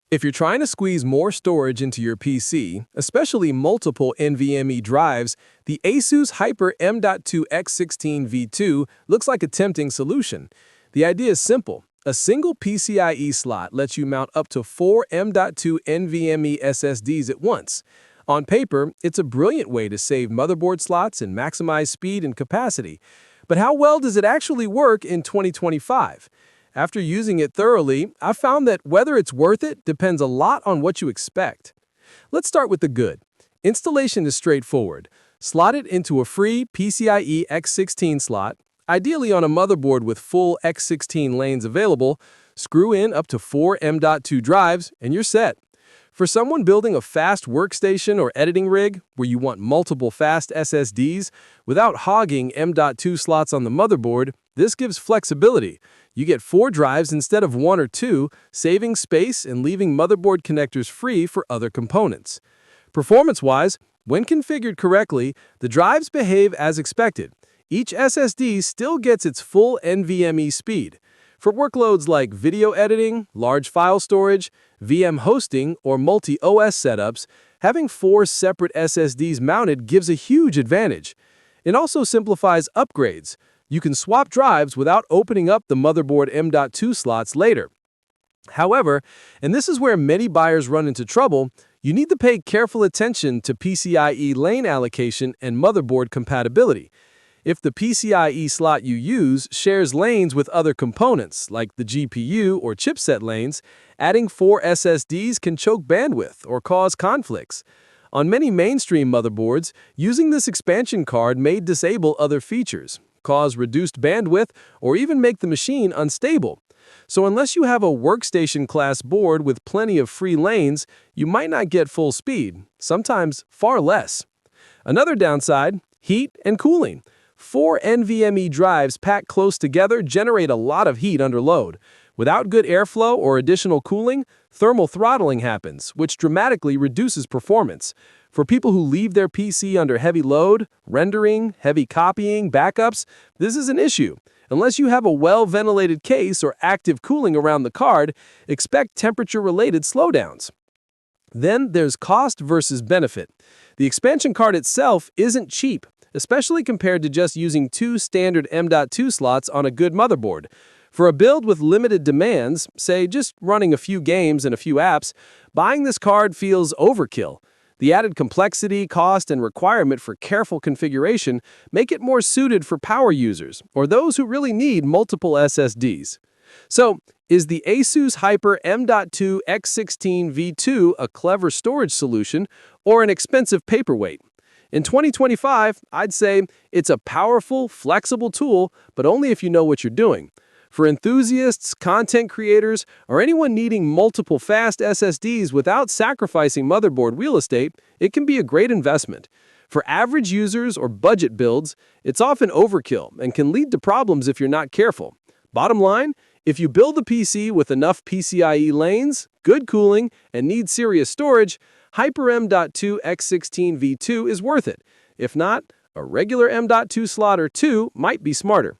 If you're trying to squeeze more storage into your PC, especially multiple NVMe drives, the ASUS Hyper M.2 X16 V2 looks like a tempting solution. The idea is simple. A single PCIe slot lets you mount up to 4 M.2 NVMe SSDs at once. On paper, it's a brilliant way to save motherboard slots and maximize speed and capacity. But how well does it actually work in 2025? After using it thoroughly, I've found that whether it's worth it depends a lot on what you expect. Let's start with the good. Installation is straightforward. Slot it into a free PCIe X16 slot, ideally on a motherboard with full X16 lanes available, screw in up to 4 M.2 drives, and you're set. For someone building a fast workstation or editing rig where you want multiple fast SSDs without hogging M.2 slots on the motherboard, this gives flexibility. You get 4 drives instead of 1 or 2, saving space and leaving motherboard connectors free for other components. Performance-wise, when configured correctly, the drives behave as expected. Each SSD still gets its full NVMe speed. For workloads like video editing, large file storage, VM hosting, or multi-OS setups, having 4 separate SSDs mounted gives a huge advantage. It also simplifies upgrades. You can swap drives without opening up the motherboard M.2 slots later. However, and this is where many buyers run into trouble, you need to pay careful attention to PCIe lane allocation and motherboard compatibility. If the PCIe slot you use shares lanes with other components, like the GPU or chipset lanes, adding 4 SSDs can choke bandwidth or cause conflicts. On many mainstream motherboards, using this expansion card may disable other features, cause reduced bandwidth, or even make the machine unstable. So unless you have a workstation-class board with plenty of free lanes, you might not get full speed, sometimes far less. Another downside, heat and cooling. 4 NVMe drives packed close together generate a lot of heat under load. Without good airflow or additional cooling, thermal throttling happens, which dramatically reduces performance. For people who leave their PC under heavy load, rendering, heavy copying, backups, this is an issue. Unless you have a well-ventilated case or active cooling around the card, expect temperature-related slowdowns. Then there's cost versus benefit. The expansion card itself isn't cheap, especially compared to just using 2 standard M.2 slots on a good motherboard. For a build with limited demands, say just running a few games and a few apps, buying this card feels overkill. The added complexity, cost, and requirement for careful configuration make it more suited for power users or those who really need multiple SSDs. So, is the ASUS Hyper M.2 X16 V2 a clever storage solution or an expensive paperweight? In 2025, I'd say it's a powerful, flexible tool, but only if you know what you're doing. For enthusiasts, content creators, or anyone needing multiple fast SSDs without sacrificing motherboard real estate, it can be a great investment. For average users or budget builds, it's often overkill and can lead to problems if you're not careful. Bottom line, if you build a PC with enough PCIe lanes, good cooling, and need serious storage, Hyper M.2 X16 V2 is worth it. If not, a regular M.2 slot or 2 might be smarter.